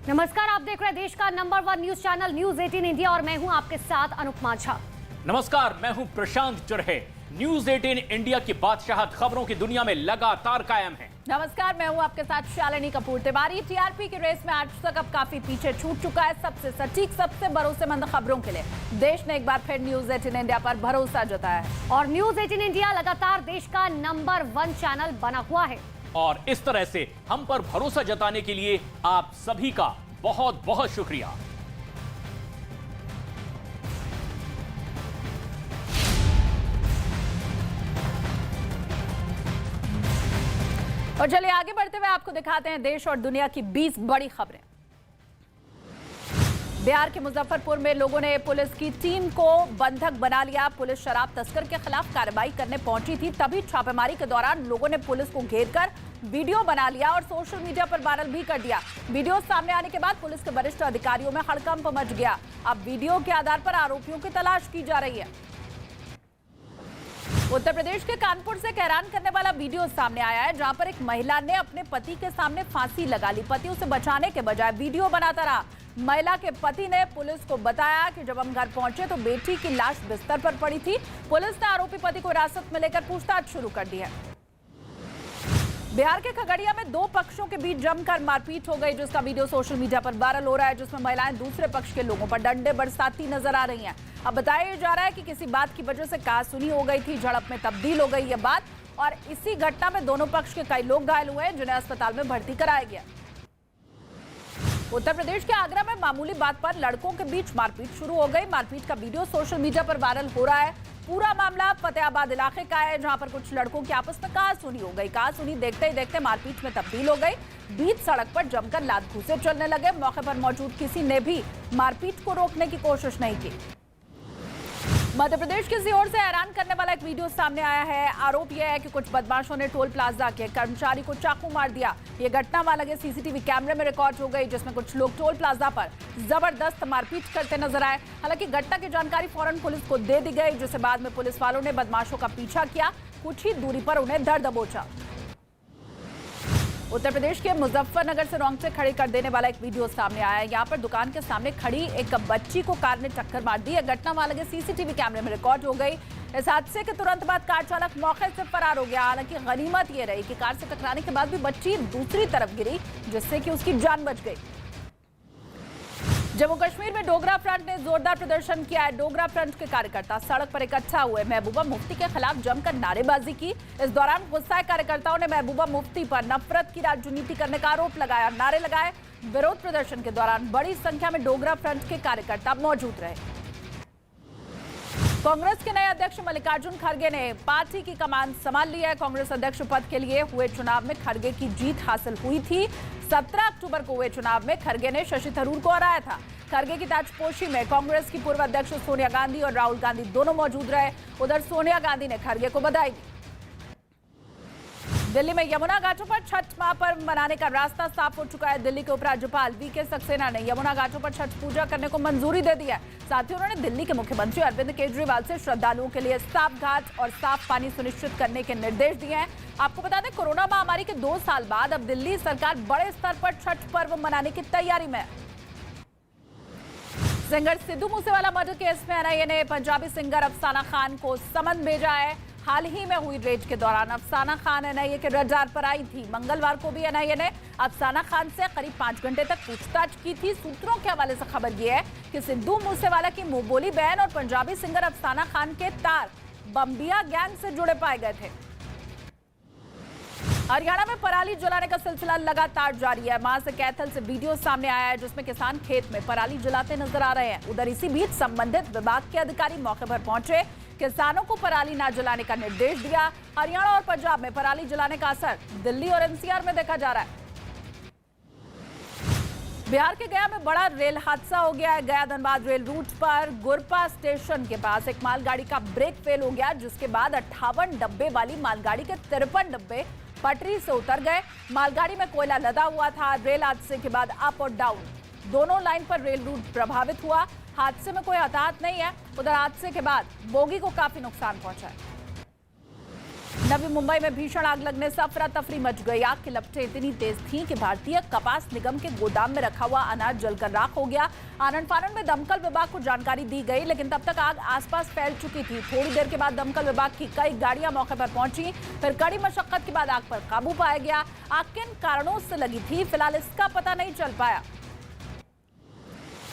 नमस्कार, आप देख रहे हैं देश का number 1 news channel news 18 India और मैं हूं आपके साथ अनुपमा झा। नमस्कार, मैं हूं प्रशांत चुरहे। न्यूज 18 इंडिया की बादशाहत खबरों की दुनिया में लगातार कायम है। नमस्कार, मैं हूं आपके साथ शालिनी कपूर तिवारी। टीआरपी की रेस में आज तक अब काफी पीछे छूट चुका है। सबसे सटीक, सबसे भरोसेमंद खबरों के लिए देश ने एक बार फिर न्यूज 18 इंडिया पर भरोसा जताया है और न्यूज 18 इंडिया लगातार देश का नंबर 1 चैनल बना हुआ है। और इस तरह से हम पर भरोसा जताने के लिए आप सभी का बहुत बहुत शुक्रिया। और चलिए आगे बढ़ते हुए आपको दिखाते हैं देश और दुनिया की 20 बड़ी खबरें। बिहार के मुजफ्फरपुर में लोगों ने पुलिस की टीम को बंधक बना लिया। पुलिस शराब तस्कर के खिलाफ कार्रवाई करने पहुंची थी, तभी छापेमारी के दौरान लोगों ने पुलिस को घेरकर वीडियो बना लिया और सोशल मीडिया पर वायरल भी कर दिया। वीडियो सामने आने के बाद पुलिस के वरिष्ठ अधिकारियों में हड़कंप मच गया। अब वीडियो के आधार पर आरोपियों की तलाश की जा रही है। उत्तर प्रदेश के कानपुर से एक हैरान करने वाला वीडियो सामने आया है, जहां पर एक महिला ने अपने पति के सामने फांसी लगा ली। पति उसे बचाने के बजाय वीडियो बनाता रहा। महिला के पति ने पुलिस को बताया कि जब हम घर पहुंचे तो बेटी की लाश बिस्तर पर पड़ी थी। पुलिस ने आरोपी पति को हिरासत में लेकर पूछताछ शुरू कर दी है। बिहार के खगड़िया में दो पक्षों के बीच जमकर मारपीट हो गई, जिसका वीडियो सोशल मीडिया पर वायरल हो रहा है, जिसमें महिलाएं दूसरे पक्ष के लोगों पर डंडे बरसाती नजर आ रही हैं। अब बताया जा रहा है कि किसी बात की वजह से कहासुनी हो गई थी, झड़प में तब्दील हो गई ये बात और इसी घटना में दोनों पक्ष के कई लोग घायल हुए हैं, जिन्हें अस्पताल में भर्ती कराया गया। उत्तर प्रदेश के आगरा में मामूली बात पर लड़कों के बीच मारपीट शुरू हो गई। मारपीट का वीडियो सोशल मीडिया पर वायरल हो रहा है। पूरा मामला फतेहाबाद इलाके का है, जहां पर कुछ लड़कों की आपस में कहासुनी हो गई। कहासुनी देखते ही देखते मारपीट में तब्दील हो गई। बीच सड़क पर जमकर लात घूंसे चलने लगे। मौके पर मौजूद किसी ने भी मारपीट को रोकने की कोशिश नहीं की। मध्य प्रदेश की सीहोर से हैरान करने वाला एक वीडियो सामने आया है। आरोप यह है कि कुछ बदमाशों ने टोल प्लाजा के कर्मचारी को चाकू मार दिया। ये घटना वहां लगे सीसीटीवी कैमरे में रिकॉर्ड हो गई, जिसमें कुछ लोग टोल प्लाजा पर जबरदस्त मारपीट करते नजर आए। हालांकि घटना की जानकारी फौरन पुलिस को दे दी गई, जिसके बाद में पुलिस वालों ने बदमाशों का पीछा किया। कुछ ही दूरी पर उन्हें धर दबोचा। उत्तर प्रदेश के मुजफ्फरनगर से रोंगटे खड़े कर देने वाला एक वीडियो सामने आया है। यहाँ पर दुकान के सामने खड़ी एक बच्ची को कार ने टक्कर मार दी। घटना वहां लगे सीसीटीवी कैमरे में रिकॉर्ड हो गई। इस हादसे के तुरंत बाद कार चालक मौके से फरार हो गया। हालांकि गनीमत ये रही कि कार से टकराने के बाद भी बच्ची दूसरी तरफ गिरी, जिससे कि उसकी जान बच गई। जम्मू कश्मीर में डोगरा फ्रंट ने जोरदार प्रदर्शन किया है। डोगरा फ्रंट के कार्यकर्ता सड़क पर इकट्ठा हुए, महबूबा मुफ्ती के खिलाफ जमकर नारेबाजी की। इस दौरान गुस्साए कार्यकर्ताओं ने महबूबा मुफ्ती पर नफरत की राजनीति करने का आरोप लगाया, नारे लगाए। विरोध प्रदर्शन के दौरान बड़ी संख्या में डोगरा फ्रंट के कार्यकर्ता मौजूद रहे। कांग्रेस के नए अध्यक्ष मल्लिकार्जुन खड़गे ने पार्टी की कमान संभाल ली है। कांग्रेस अध्यक्ष पद के लिए हुए चुनाव में खड़गे की जीत हासिल हुई थी। 17 अक्टूबर को हुए चुनाव में खड़गे ने शशि थरूर को हराया था। खड़गे की ताजपोशी में कांग्रेस की पूर्व अध्यक्ष सोनिया गांधी और राहुल गांधी दोनों मौजूद रहे। उधर सोनिया गांधी ने खड़गे को बधाई दी। दिल्ली में यमुना घाटों पर छठ महापर्व मनाने का रास्ता साफ हो चुका है। दिल्ली के उपराज्यपाल वीके सक्सेना ने यमुना घाटों पर छठ पूजा करने को मंजूरी दे दी है। साथ ही उन्होंने दिल्ली के मुख्यमंत्री अरविंद केजरीवाल से श्रद्धालुओं के लिए साफ घाट और साफ पानी सुनिश्चित करने के निर्देश दिए हैं। आपको बता दें, कोरोना महामारी के 2 साल बाद अब दिल्ली सरकार बड़े स्तर पर छठ पर्व मनाने की तैयारी में है। Singer Sidhu Moosewala murder case में एनआईए ने पंजाबी सिंगर अफसाना खान को समन भेजा है। हाल ही में हुई रेड के दौरान अफसाना खान एनआईए के रडार पर आई थी। मंगलवार को भी एनआईए ने अफसाना खान से करीब 5 घंटे तक पूछताछ की थी। सूत्रों के हवाले से खबर यह है कि सिद्धू मूसेवाला की मुंहबोली बहन और पंजाबी सिंगर अफसाना खान के तार बम्बिया गैंग से जुड़े पाए गए थे। हरियाणा में पराली जलाने का सिलसिला लगातार जारी है। वहां से कैथल से वीडियो सामने आया है, जिसमें किसान खेत में पराली जलाते नजर आ रहे हैं। उधर इसी बीच संबंधित विभाग के अधिकारी मौके पर पहुंचे, किसानों को पराली न जलाने का निर्देश दिया। हरियाणा और पंजाब में पराली जलाने का असर दिल्ली और एनसीआर में देखा जा रहा है। बिहार के गया में बड़ा रेल हादसा हो गया है। गया धनबाद रेल रूट पर गुरपा स्टेशन के पास एक मालगाड़ी का ब्रेक फेल हो गया, जिसके बाद 58 डब्बे वाली मालगाड़ी के 53 डब्बे पटरी से उतर गए। मालगाड़ी में कोयला लदा हुआ था। रेल हादसे के बाद अप और डाउन दोनों लाइन पर रेल रूट प्रभावित हुआ। हादसे में कोई हताहत नहीं है। उधर हादसे के बाद बोगी को काफी नुकसान पहुंचा है। नवी मुंबई में भीषण आग लगने से अफरा तफरी मच गई। आग की लपटें इतनी तेज थीं कि भारतीय कपास निगम के गोदाम में रखा हुआ अनाज जलकर राख हो गया। आनन फानन में दमकल विभाग को जानकारी दी गई, लेकिन तब तक आग आसपास फैल चुकी थी। थोड़ी देर के बाद दमकल विभाग की कई गाड़ियां मौके पर पहुंची। फिर कड़ी मशक्कत के बाद आग पर काबू पाया गया। आग किन कारणों से लगी थी, फिलहाल इसका पता नहीं चल पाया।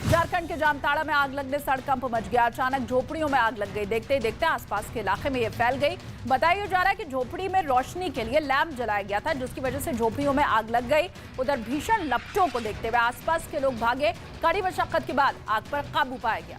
झारखंड के जामताड़ा में आग लगने से हड़कंप मच गया। अचानक झोपड़ियों में आग लग गई। देखते ही देखते आसपास के इलाके में ये फैल गई। बताया जा रहा है कि झोपड़ी में रोशनी के लिए लैंप जलाया गया था, जिसकी वजह से झोपड़ियों में आग लग गई। उधर भीषण लपटों को देखते हुए आसपास के लोग भागे। कड़ी मशक्कत के बाद आग पर काबू पाया गया।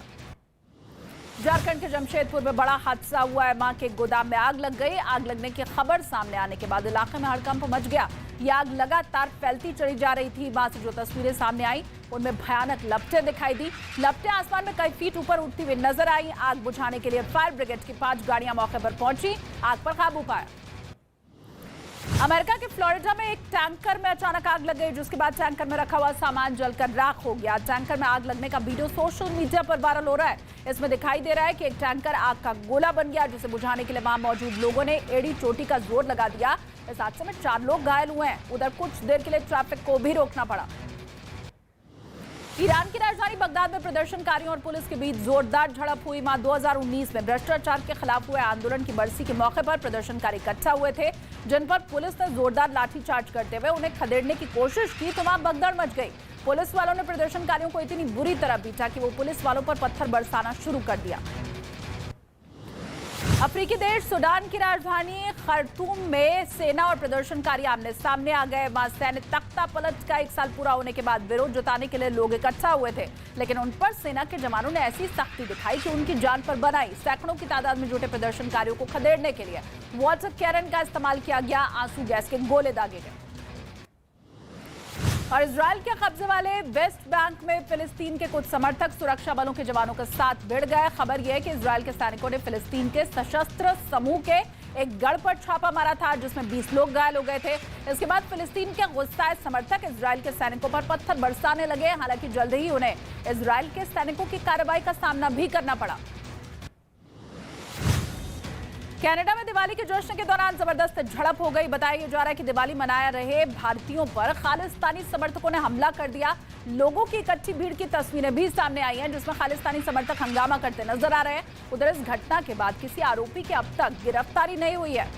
झारखंड के जमशेदपुर में बड़ा हादसा हुआ है। मां के गोदाम में आग लग गई। आग लगने की खबर सामने आने के बाद इलाके में हड़कंप मच गया। ये आग लगातार फैलती चली जा रही थी। मां से जो तस्वीरें सामने आई उनमें भयानक लपटें दिखाई दी। लपटें आसमान में कई फीट ऊपर उठती हुई नजर आई। आग बुझाने के लिए फायर ब्रिगेड की 5 गाड़ियां मौके पर पहुंची। आग पर काबू पाया। अमेरिका के फ्लोरिडा में एक टैंकर में अचानक आग लग गई, जिसके बाद टैंकर में रखा हुआ सामान जलकर राख हो गया। टैंकर में आग लगने का वीडियो सोशल मीडिया पर वायरल हो रहा है। इसमें दिखाई दे रहा है कि एक टैंकर आग का गोला बन गया, जिसे बुझाने के लिए वहां मौजूद लोगों ने एड़ी चोटी का जोर लगा दिया। इस हादसे में 4 लोग घायल हुए हैं। उधर कुछ देर के लिए ट्रैफिक को भी रोकना पड़ा। ईरान की राजधानी बगदाद में प्रदर्शनकारियों और पुलिस के बीच जोरदार झड़प हुई। मार्च 2019 में भ्रष्टाचार के खिलाफ हुए आंदोलन की बरसी के मौके पर प्रदर्शनकारी इकट्ठा हुए थे, जिन पर पुलिस ने जोरदार लाठीचार्ज करते हुए उन्हें खदेड़ने की कोशिश की तो वहां भगदड़ मच गई। पुलिस वालों ने प्रदर्शनकारियों को इतनी बुरी तरह पीटा कि वो पुलिस वालों पर पत्थर बरसाना शुरू कर दिया। अफ्रीकी देश सूडान की राजधानी खर्तूम में सेना और प्रदर्शनकारी आमने सामने आ गए। वहां सैन्य तख्ता पलट का 1 साल पूरा होने के बाद विरोध जताने के लिए लोग इकट्ठा हुए थे, लेकिन उन पर सेना के जवानों ने ऐसी सख्ती दिखाई कि उनकी जान पर बनाई। सैकड़ों की तादाद में जुटे प्रदर्शनकारियों को खदेड़ने के लिए वाटर कैनन का इस्तेमाल किया गया। आंसू गैस के गोले दागे गए। और इजराइल के कब्जे वाले वेस्ट बैंक में फिलिस्तीन के कुछ समर्थक सुरक्षा बलों के जवानों के साथ भिड़ गए। खबर यह है कि इजराइल के सैनिकों ने फिलिस्तीन के सशस्त्र समूह के एक गढ़ पर छापा मारा था, जिसमें 20 लोग घायल हो गए थे। इसके बाद फिलिस्तीन के गुस्साए समर्थक इजराइल के सैनिकों पर पत्थर बरसाने लगे। हालांकि जल्द ही उन्हें इजराइल के सैनिकों की कार्रवाई का सामना भी करना पड़ा। कनाडा में दिवाली के जश्न के दौरान जबरदस्त झड़प हो गई। बताया जा रहा है कि दिवाली मनाया रहे भारतीयों पर खालिस्तानी समर्थकों ने हमला कर दिया। लोगों की इकट्ठी भीड़ की तस्वीरें भी सामने आई हैं, जिसमें खालिस्तानी समर्थक हंगामा करते नजर आ रहे हैं। उधर इस घटना के बाद किसी आरोपी की अब तक गिरफ्तारी नहीं हुई है।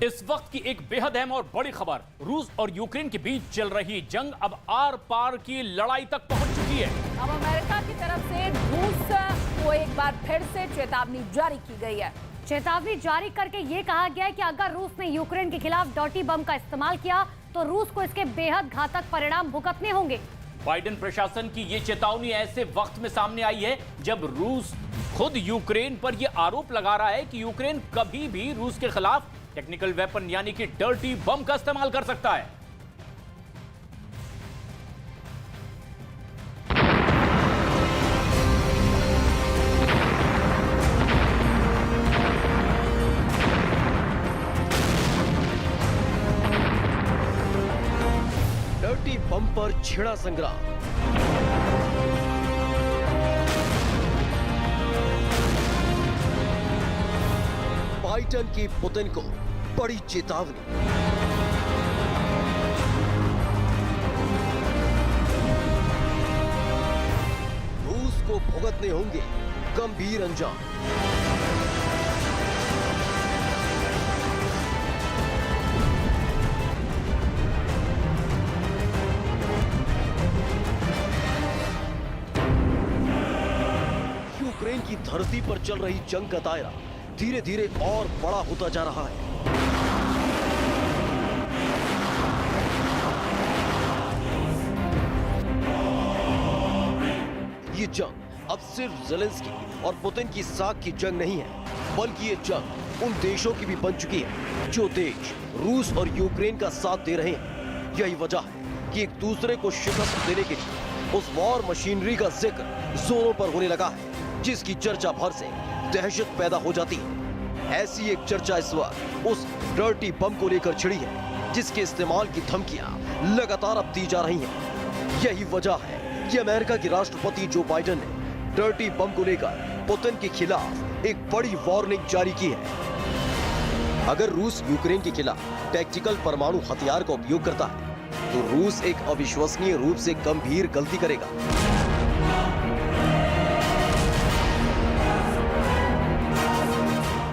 इस वक्त की एक बेहद अहम और बड़ी खबर, रूस और यूक्रेन के बीच चल रही जंग अब आर पार की लड़ाई तक पहुंच चुकी है। अब अमेरिका की तरफ से रूस को एक बार फिर से चेतावनी जारी की गई है। चेतावनी जारी करके ये कहा गया है कि अगर रूस ने यूक्रेन के खिलाफ डर्टी बम का इस्तेमाल किया तो रूस को इसके बेहद घातक परिणाम भुगतने होंगे। बाइडेन प्रशासन की ये चेतावनी ऐसे वक्त में सामने आई है जब रूस खुद यूक्रेन पर यह आरोप लगा रहा है कि यूक्रेन कभी भी रूस के खिलाफ टेक्निकल वेपन यानी कि डर्टी बम का इस्तेमाल कर सकता है। डर्टी बम पर छिड़ा संग्राम। बाइडेन की पुतिन को बड़ी चेतावनी। रूस को भुगतने होंगे गंभीर अंजाम। यूक्रेन की धरती पर चल रही जंग का दायरा धीरे धीरे और बड़ा होता जा रहा है। ये जंग अब सिर्फ ज़ेलेंस्की और पुतिन की साख की जंग नहीं है, बल्कि ये जंग उन देशों की भी बन चुकी है जो देश रूस और यूक्रेन का साथ दे रहे हैं। यही वजह है कि एक दूसरे को शिकस्त देने के लिए उस वॉर मशीनरी का जिक्र जोरों पर होने लगा है, जिसकी चर्चा भर से दहशत पैदा हो जाती है। ऐसी एक चर्चा इस वक्त उस डर्टी बम को लेकर छिड़ी है, जिसके इस्तेमाल की धमकियां लगातार अब दी जा रही हैं। यही वजह है कि अमेरिका के राष्ट्रपति जो बाइडेन ने डर्टी बम को लेकर पुतिन के खिलाफ एक बड़ी वार्निंग जारी की है। अगर रूस यूक्रेन के खिलाफ टैक्टिकल परमाणु हथियार का उपयोग करता है तो रूस एक अविश्वसनीय रूप से गंभीर गलती करेगा।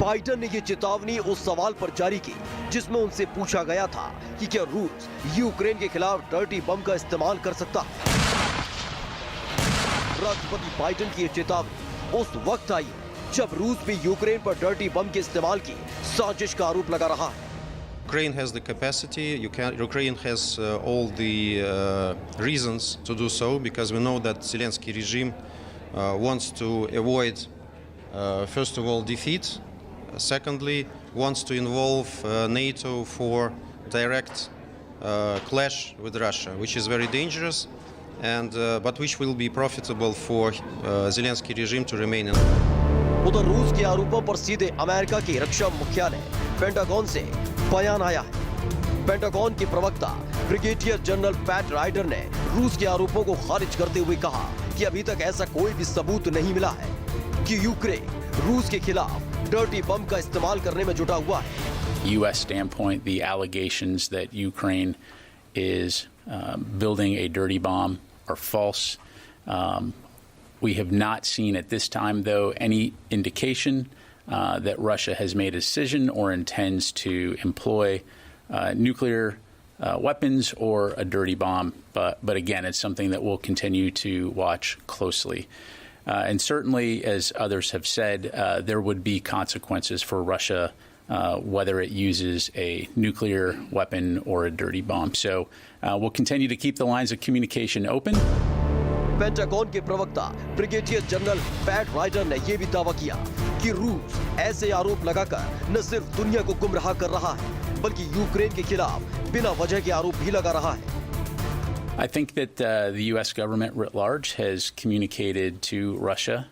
बाइडेन ने यह चेतावनी उस सवाल पर जारी की जिसमें उनसे पूछा गया था कि क्या रूस यूक्रेन के खिलाफ डर्टी बम का इस्तेमाल कर सकता है। राष्ट्रपति बाइडेन की यह चेतावनी उस वक्त आई है जब रूस भी यूक्रेन पर डर्टी बम के इस्तेमाल की साजिश का आरोप लगा रहा है। Ukraine has the capacity, Ukraine has all the reasons to do so, because we know that Zelensky regime wants to avoid, first of all, defeat. Secondly, wants to involve NATO for direct clash with Russia, which is very dangerous, and but which will be profitable for Zelensky regime to remain in. उधर रूस के आरोपों पर सीधे America के रक्षा मुख्यालय pentagon से बयान आया है। पेंटागन के प्रवक्ता ब्रिगेडियर जनरल पैट राइडर ने रूस के आरोपों को खारिज करते हुए कहा कि अभी तक ऐसा कोई भी सबूत नहीं मिला है कि यूक्रेन रूस के खिलाफ डर्टी बम का इस्तेमाल करने में जुटा हुआ है। U.S. standpoint, the allegations that Ukraine is building a dirty bomb are false. We have not seen at this time, though, any indication that Russia has made a decision or intends to employ nuclear weapons or a dirty bomb. But again, it's something that we'll continue to watch closely. And certainly, as others have said, there would be consequences for Russia, whether it uses a nuclear weapon or a dirty bomb. So we'll continue to keep the lines of communication open. Pentagon के प्रवक्ता brigadier general PAT rider ने यह भी दावा किया कि रूस ऐसे आरोप लगाकर न सिर्फ दुनिया को गुमराह कर रहा है बल्कि यूक्रेन के खिलाफ बिना वजह के आरोप भी लगा रहा है। I think that the U.S. government writ large has communicated to Russia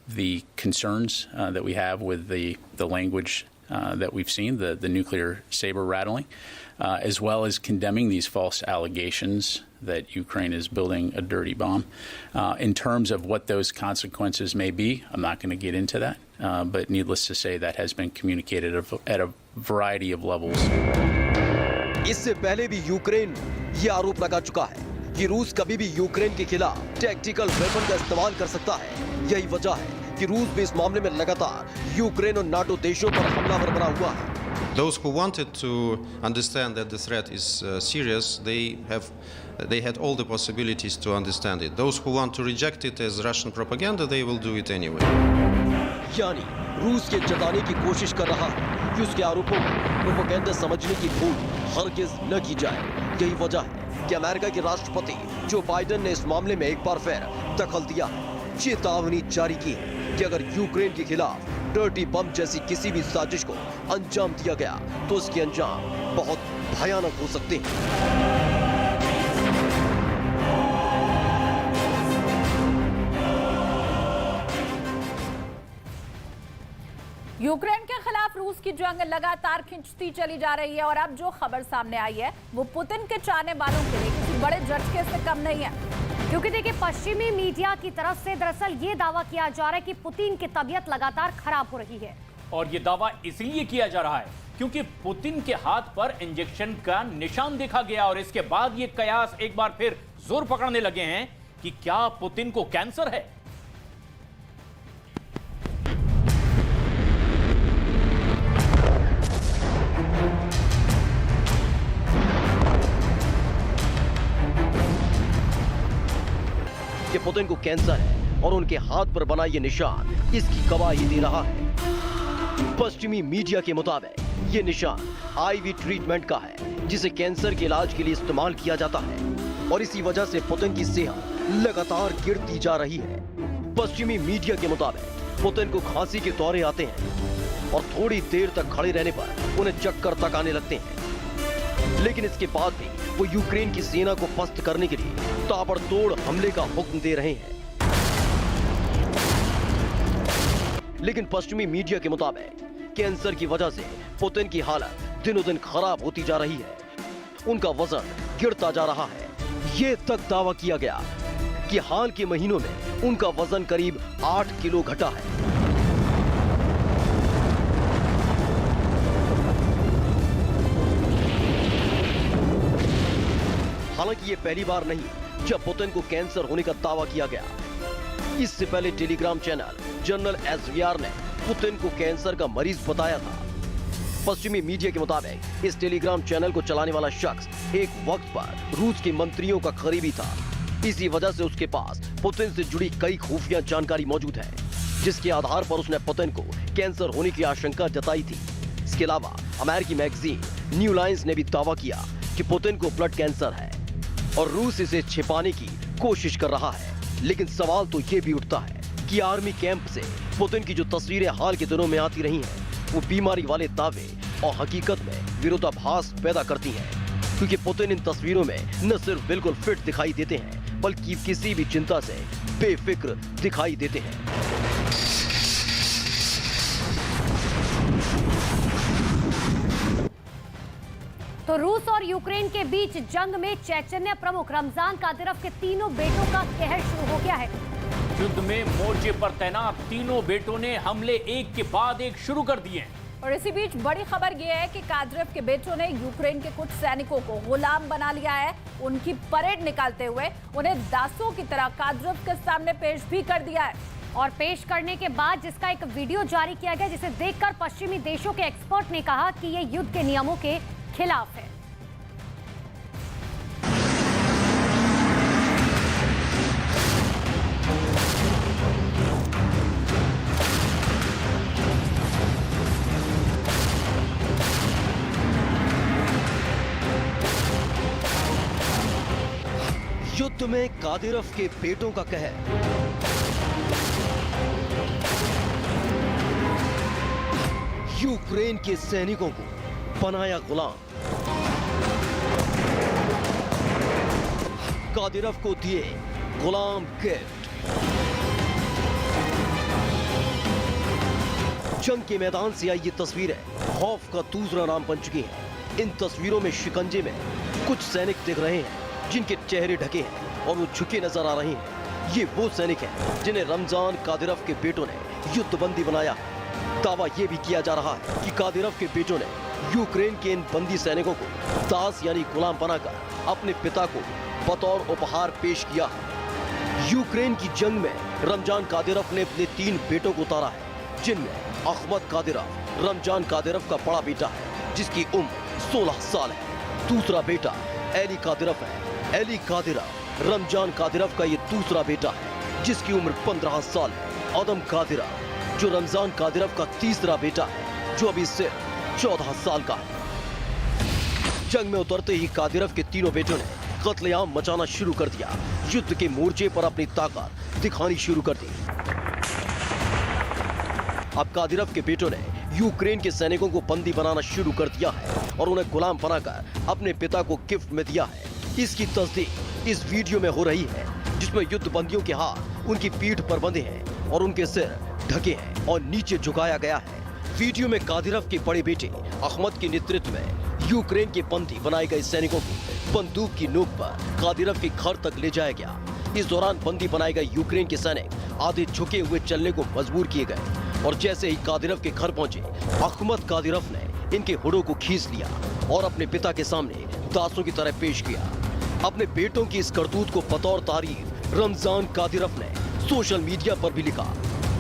the concerns that we have with the language that we've seen, the nuclear saber rattling, as well as condemning these false allegations that Ukraine is building a dirty bomb. In terms of what those consequences may be, I'm not going to get into that, but needless to say, that has been communicated at a variety of levels. इससे पहले भी Ukraine ये आरोप लगा चुका है कि रूस कभी भी यूक्रेन के खिलाफ टैक्टिकल वेपन का इस्तेमाल कर सकता है। यही वजह है कि रूस भी इस मामले में लगातार यूक्रेन और नाटो देशों पर हमलावर बना हुआ है। Those who wanted to understand that the threat is serious, they had all the possibilities to understand it. Those who want to reject it as Russian propaganda, they will do it anyway. यानी रूस के जताने की कोशिश कर रहा है कि उसके आरोपों को प्रोपेगेंडा समझने की भूल हरगिज न की जाए। यही वजह है कि अमेरिका के राष्ट्रपति जो बाइडेन ने इस मामले में एक बार फिर दखल दिया है, चेतावनी जारी की है कि अगर यूक्रेन के खिलाफ डर्टी बम जैसी किसी भी साजिश को अंजाम दिया गया तो उसके अंजाम बहुत भयानक हो सकते हैं। यूक्रेन के खिलाफ रूस की जंग लगातार खिंचती चली जा रही है और अब जो खबर सामने आई है वो पुतिन के चाहने वालों के लिए किसी बड़े झटके से कम नहीं है, क्योंकि देखिए पश्चिमी मीडिया की तरफ से दरअसल ये दावा किया जा रहा है कि पुतिन की तबीयत लगातार खराब हो रही है। और ये दावा इसलिए किया जा रहा है क्योंकि पुतिन के हाथ पर इंजेक्शन का निशान देखा गया और इसके बाद ये कयास एक बार फिर जोर पकड़ने लगे हैं कि क्या पुतिन को कैंसर है। कि पुतिन को कैंसर है और उनके हाथ पर बना ये निशान इसकी गवाही दे रहा है। पश्चिमी मीडिया के मुताबिक ये निशान आईवी ट्रीटमेंट का है जिसे कैंसर के इलाज के लिए इस्तेमाल किया जाता है और इसी वजह से पुतिन की सेहत लगातार गिरती जा रही है। पश्चिमी मीडिया के मुताबिक पुतिन को खांसी के दौरे आते हैं और थोड़ी देर तक खड़े रहने पर उन्हें चक्कर तक आने लगते हैं, लेकिन इसके बाद भी वो यूक्रेन की सेना को पस्त करने के लिए ताबड़तोड़ हमले का हुक्म दे रहे हैं। लेकिन पश्चिमी मीडिया के मुताबिक कैंसर की वजह से पुतिन की हालत दिनों दिन खराब होती जा रही है, उनका वजन गिरता जा रहा है। ये तक दावा किया गया कि हाल के महीनों में उनका वजन करीब 8 किलो घटा है। हालांकि ये पहली बार नहीं जब पुतिन को कैंसर होने का दावा किया गया। इससे पहले टेलीग्राम चैनल जनरल SVR ने पुतिन को कैंसर का मरीज बताया था। पश्चिमी मीडिया के मुताबिक इस टेलीग्राम चैनल को चलाने वाला शख्स एक वक्त पर रूस के मंत्रियों का करीबी था। इसी वजह से उसके पास पुतिन से जुड़ी कई खुफिया जानकारी मौजूद है, जिसके आधार पर उसने पुतिन को कैंसर होने की आशंका जताई थी। इसके अलावा अमेरिकी मैगजीन न्यू लाइन्स ने भी दावा किया कि पुतिन को ब्लड कैंसर है और रूस इसे छिपाने की कोशिश कर रहा है। लेकिन सवाल तो ये भी उठता है कि आर्मी कैंप से पुतिन की जो तस्वीरें हाल के दिनों में आती रही हैं, वो बीमारी वाले दावे और हकीकत में विरोधाभास पैदा करती हैं, क्योंकि पुतिन इन तस्वीरों में न सिर्फ बिल्कुल फिट दिखाई देते हैं, बल्कि किसी भी चिंता से बेफिक्र दिखाई देते हैं। तो रूस और यूक्रेन के बीच जंग में चैतन्य प्रमुख रमजान कादिरोव के तीनों बेटों का कहर शुरू हो गया है। युद्ध में मोर्चे पर तैनात तीनों बेटों ने हमले एक के बाद एक शुरू कर दिए। और इसी बीच बड़ी खबर यह है कि कादिरोव के बेटों ने यूक्रेन के कुछ सैनिकों को गुलाम बना लिया है। उनकी परेड निकालते हुए उन्हें दासों की तरह कादिरोव के सामने पेश भी कर दिया है। और पेश करने के बाद जिसका एक वीडियो जारी किया गया, जिसे देखकर पश्चिमी देशों के एक्सपर्ट ने कहा कि ये युद्ध के नियमों के खिलाफ है। युद्ध में कादिरोव के बेटों का कहर। यूक्रेन के सैनिकों को बनाया गुलाम। कादिरोव को दिए गुलाम गिफ्ट। जंग के मैदान से आई ये तस्वीरें खौफ का दूसरा नाम बन चुकी हैं। इन तस्वीरों में शिकंजे में कुछ सैनिक दिख रहे हैं जिनके चेहरे ढके हैं और वो झुके नजर आ रहे हैं। ये वो सैनिक हैं जिन्हें रमजान कादिरोव के बेटों ने युद्धबंदी बनाया है। दावा ये भी किया जा रहा है कि कादिरोव के बेटों ने यूक्रेन के इन बंदी सैनिकों को दास यानी गुलाम बनाकर अपने पिता को बतौर उपहार पेश किया है। यूक्रेन की जंग में रमजान कादिरोव ने अपने 3 बेटों को उतारा है, जिनमें अहमद कादिरोव रमजान कादिरोव का बड़ा बेटा है, जिसकी उम्र 16 साल है। दूसरा बेटा एली कादिरोव है। एली कादिरोव रमजान कादिरोव का ये दूसरा बेटा है, जिसकी उम्र 15 साल है। अदम कादिरोव जो रमजान कादिरोव का तीसरा बेटा है, जो अभी सिर्फ 14 साल का है। जंग में उतरते ही कादिरोव के तीनों बेटों ने कत्लेआम मचाना शुरू कर दिया। युद्ध के मोर्चे पर अपनी ताकत दिखानी शुरू कर दी। अब कादिरोव के बेटों ने यूक्रेन के सैनिकों को बंदी बनाना शुरू कर दिया है और उन्हें गुलाम बनाकर अपने पिता को गिफ्ट में दिया है। इसकी तस्दीक इस वीडियो में हो रही है, जिसमें युद्ध बंदियों के हाथ उनकी पीठ पर बंधे हैं और उनके सिर ढके हैं और नीचे झुकाया गया है। वीडियो में कादिरोव के बड़े बेटे अहमद के नेतृत्व में यूक्रेन के बंदी बनाए गए सैनिकों को बंदूक की नोक पर कादिरोव के घर तक ले जाया गया। इस दौरान बंदी बनाए गए यूक्रेन के सैनिक आधे झुके हुए चलने को मजबूर किए गए और जैसे ही कादिरोव के घर पहुंचे, अहमद कादिरोव ने इनके हुडों को खींच लिया और अपने पिता के सामने दासों की तरह पेश किया। अपने बेटों की इस करतूत को बतौर तारीफ रमजान कादिरोव ने सोशल मीडिया पर भी लिखा।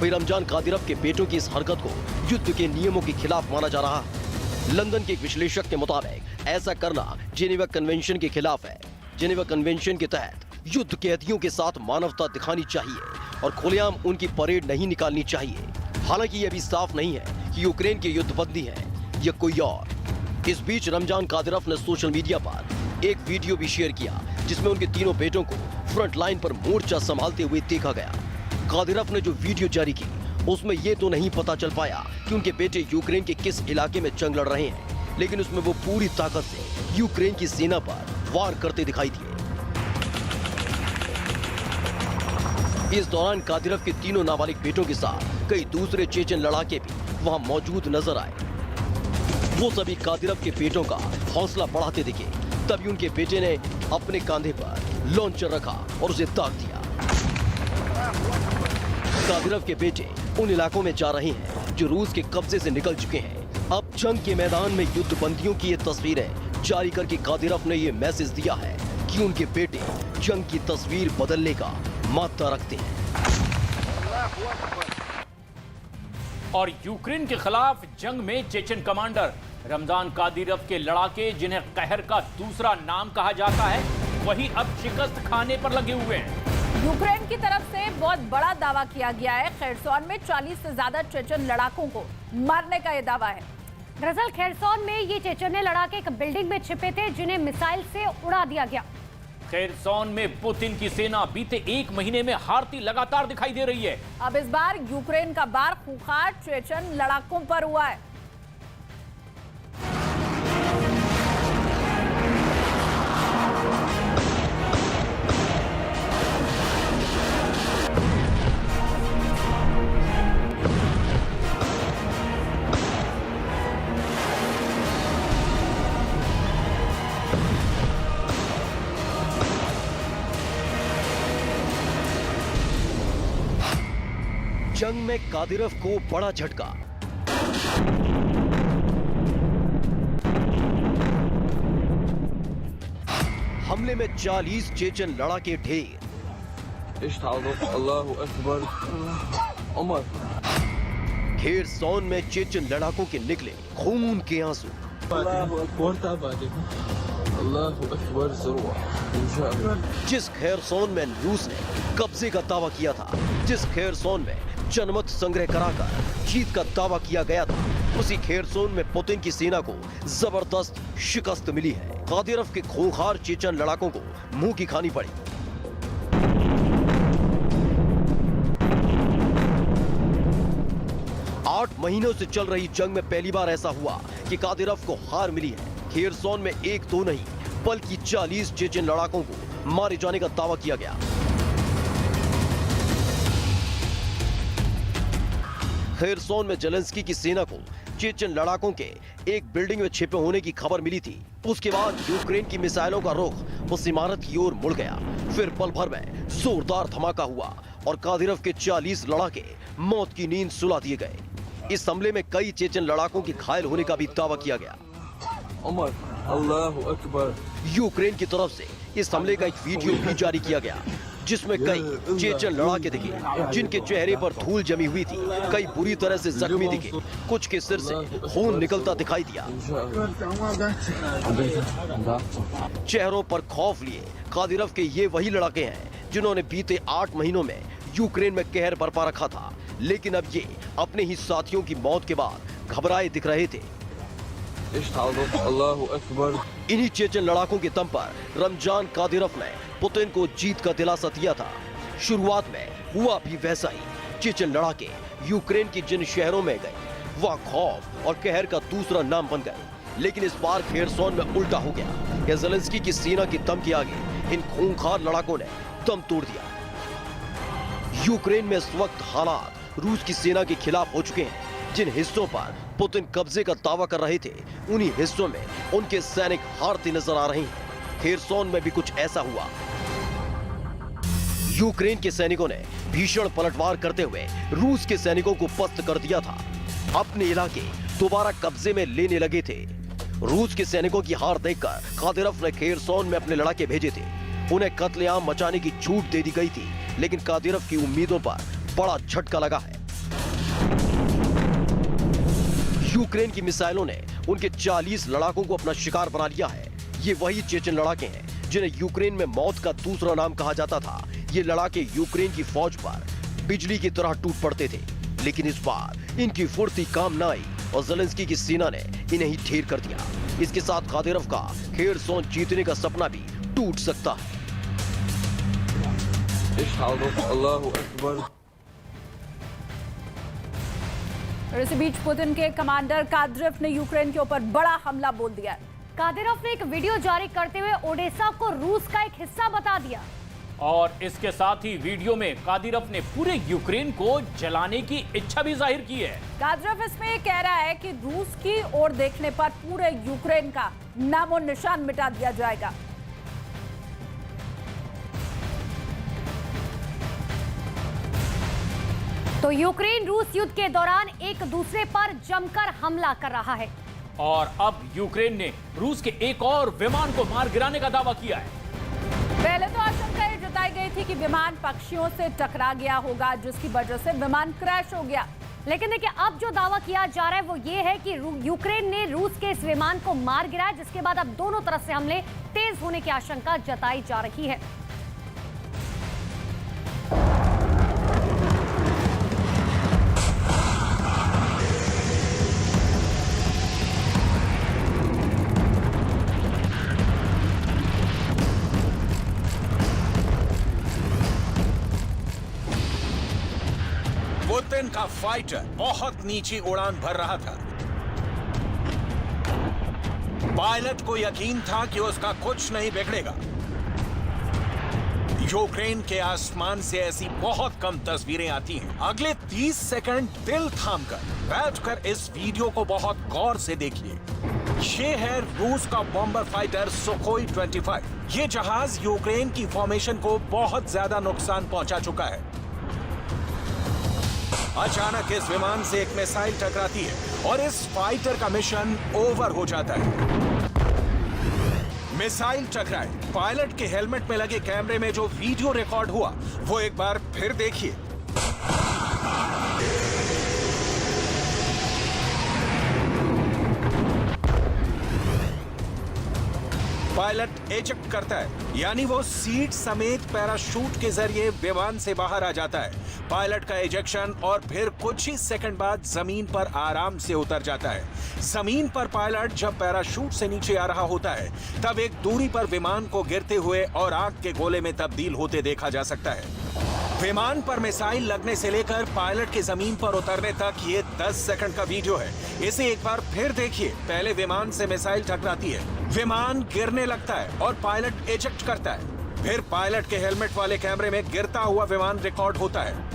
भाई रमजान कादिरोव के बेटों की इस हरकत को युद्ध के नियमों के खिलाफ माना जा रहा है। लंदन के एक विश्लेषक के मुताबिक ऐसा करना जेनेवा कन्वेंशन के खिलाफ है। जेनेवा कन्वेंशन के तहत युद्ध कैदियों के साथ मानवता दिखानी चाहिए और खुलेआम उनकी परेड नहीं निकालनी चाहिए। हालांकि ये भी साफ नहीं है कि यूक्रेन के युद्धबंदी हैं या कोई और। इस बीच रमजान कादिरोव ने सोशल मीडिया पर एक वीडियो भी शेयर किया, जिसमें उनके तीनों बेटों को फ्रंट लाइन पर मोर्चा संभालते हुए देखा गया। कादिरोव ने जो वीडियो जारी की, उसमें ये तो नहीं पता चल पाया कि उनके बेटे यूक्रेन के किस इलाके में जंग लड़ रहे हैं, लेकिन उसमें वो पूरी ताकत से यूक्रेन की सेना पर वार करते दिखाई दिए। इस दौरान कादिरोव के तीनों नाबालिग बेटों के साथ कई दूसरे चेचन लड़ाके भी वहां मौजूद नजर आए। वो सभी कादिरोव के बेटों का हौसला बढ़ाते दिखे। तभी उनके बेटे ने अपने कंधे पर लॉन्चर रखा और उसे दाग दिया। कादिरव के बेटे उन इलाकों में जा रहे हैं जो रूस के कब्जे से निकल चुके हैं। अब जंग के मैदान में युद्ध बंदियों की ये तस्वीरें जारी करके कादिरव ने ये मैसेज दिया है कि उनके बेटे जंग की तस्वीर बदलने का मादा रखते हैं। और यूक्रेन के खिलाफ जंग में चेचन कमांडर रमजान कादिरव के लड़ाके, जिन्हें कहर का दूसरा नाम कहा जाता है, वही अब शिकस्त खाने पर लगे हुए हैं। यूक्रेन की तरफ से बहुत बड़ा दावा किया गया है। खेरसोन में 40 से ज्यादा चेचन लड़ाकों को मारने का यह दावा है। दरअसल खेरसोन में ये चेचन्य लड़ाके एक बिल्डिंग में छिपे थे जिन्हें मिसाइल से उड़ा दिया गया। खेरसोन में पुतिन की सेना बीते 1 महीने में हारती लगातार दिखाई दे रही है। अब इस बार यूक्रेन का बार खूंखार चेचन लड़ाकों पर हुआ है। जंग में कादिरव को बड़ा झटका। हमले में 40 चेचन लड़ाके ढेर। अल्लाहु अकबर। उमर। खेरसोन में चेचन लड़ाकों के निकले खून के आंसू। जिस खेरसोन में रूस ने कब्जे का दावा किया था, जिस खेरसोन में जनमत संग्रह कराकर जीत का दावा किया गया था, उसी खेरसोन में पुतिन की सेना को जबरदस्त शिकस्त मिली है। कादिरव के खूंखार चेचन लड़ाकों को मुंह की खानी पड़ी। आठ महीनों से चल रही जंग में पहली बार ऐसा हुआ कि कादिरव को हार मिली है। खेरसोन में 1-2 नहीं बल्कि 40 चेचन लड़ाकों को मारे जाने का दावा किया गया। खेरसोन में जेलेंस्की की सेना को चेचन लड़ाकों के एक बिल्डिंग में छिपे होने की खबर मिली थी। उसके बाद यूक्रेन की मिसाइलों का रुख उस इमारत की ओर मुड़ गया। फिर पल भर में जोरदार धमाका हुआ और कादिरव के 40 लड़ाके मौत की नींद सुला दिए गए। इस हमले में कई चेचन लड़ाकों के घायल होने का भी दावा किया गया। उमर। अल्लाहु अकबर। यूक्रेन की तरफ से इस हमले का एक वीडियो भी जारी किया गया जिसमें कई चेचन लड़ाके दिखे जिनके चेहरे पर धूल जमी हुई थी। कई बुरी तरह से जख्मी दिखे, कुछ के सिर से खून निकलता दिखाई दिया। चेहरों पर खौफ लिए कादिरव के ये वही लड़ाके हैं जिन्होंने बीते 8 महीनों में यूक्रेन में कहर बरपा रखा था, लेकिन अब ये अपने ही साथियों की मौत के बाद घबराए दिख रहे थे। अल्लाहु अकबर। इन्हीं चेचन लड़ाकों के दम पर रमजान कादिरव ने पुतिन को जीत का दिलासा दिया था। शुरुआत में हुआ भी वैसा ही। चेचन लड़ाके यूक्रेन की जिन शहरों में गए वह खौफ और कहर का दूसरा नाम बन गए। लेकिन इस बार खेरसोन में उल्टा हो गया। यह जेलेंस्की की सेना की दम के आगे इन खूंखार लड़ाकों ने दम तोड़ दिया। यूक्रेन में इस वक्त हालात रूस की सेना के खिलाफ हो चुके हैं। जिन हिस्सों पर पुतिन कब्जे का दावा कर रहे थे, उन्हीं हिस्सों में उनके सैनिक हारते नजर आ रहे हैं। खेरसोन में भी कुछ ऐसा हुआ। यूक्रेन के सैनिकों ने भीषण पलटवार करते हुए रूस के सैनिकों को पस्त कर दिया था। अपने इलाके दोबारा कब्जे में लेने लगे थे। रूस के सैनिकों की हार देखकर कादिरव ने खेरसोन में अपने लड़ाके भेजे थे। उन्हें कत्लेआम मचाने की छूट दे दी गई थी, लेकिन कादिरव की उम्मीदों पर बड़ा झटका लगा है। यूक्रेन की मिसाइलों ने उनके 40 लड़ाकों को अपना शिकार बना लिया है। ये वही चेचन लड़ाके हैं जिन्हें यूक्रेन में मौत का दूसरा नाम कहा जाता था। ये लड़ाके यूक्रेन की फौज पर बिजली की तरह टूट पड़ते थे, लेकिन इस बार इनकी फुर्ती काम न आई और जेलेंस्की की सेना ने इन्हें ही ढेर कर दिया। इसके साथ कादिरव का खेरसोन जीतने का सपना भी टूट सकता है। अल्लाहु अकबर। और इसी बीच पुतिन के कमांडर कादिरव ने यूक्रेन के ऊपर बड़ा हमला बोल दिया है। कादिरव ने एक वीडियो जारी करते हुए ओडेसा को रूस का एक हिस्सा बता दिया और इसके साथ ही वीडियो में कादिरव ने पूरे यूक्रेन को जलाने की इच्छा भी जाहिर की है। कादिरव इसमें कह रहा है कि रूस की ओर देखने पर पूरे यूक्रेन का नामो निशान मिटा दिया जाएगा। तो यूक्रेन रूस युद्ध के दौरान एक दूसरे पर जमकर हमला कर रहा है और अब यूक्रेन ने रूस के एक और विमान को मार गिराने का दावा किया है। पहले तो आशंका ये जताई गई थी कि विमान पक्षियों से टकरा गया होगा, जिसकी वजह से विमान क्रैश हो गया। लेकिन देखिए, अब जो दावा किया जा रहा है वो ये है कि यूक्रेन ने रूस के इस विमान को मार गिराया, जिसके बाद अब दोनों तरफ से हमले तेज होने की आशंका जताई जा रही है। पुतिन का फाइटर बहुत नीची उड़ान भर रहा था। पायलट को यकीन था कि उसका कुछ नहीं बिगड़ेगा। यूक्रेन के आसमान से ऐसी बहुत कम तस्वीरें आती हैं। अगले 30 सेकंड दिल थामकर बैठकर इस वीडियो को बहुत गौर से देखिए। ये है रूस का बॉम्बर फाइटर सुखोई 25। ये जहाज यूक्रेन की फॉर्मेशन को बहुत ज्यादा नुकसान पहुंचा चुका है। अचानक इस विमान से एक मिसाइल टकराती है और इस फाइटर का मिशन ओवर हो जाता है। मिसाइल टकराए, पायलट के हेलमेट में लगे कैमरे में जो वीडियो रिकॉर्ड हुआ वो एक बार फिर देखिए। पायलट एजेक्ट करता है, यानी वो सीट समेत पैराशूट के जरिए विमान से बाहर आ जाता है। पायलट का एजेक्शन और फिर कुछ ही सेकंड बाद जमीन पर आराम से उतर जाता है। जमीन पर पायलट जब पैराशूट से नीचे आ रहा होता है तब एक दूरी पर विमान को गिरते हुए और आग के गोले में तब्दील होते देखा जा सकता है। विमान पर मिसाइल लगने से लेकर पायलट के जमीन पर उतरने तक ये 10 सेकंड का वीडियो है। इसे एक बार फिर देखिए। पहले विमान से मिसाइल टकराती है, विमान गिरने लगता है और पायलट एजेक्ट करता है। फिर पायलट के हेलमेट वाले कैमरे में गिरता हुआ विमान रिकॉर्ड होता है।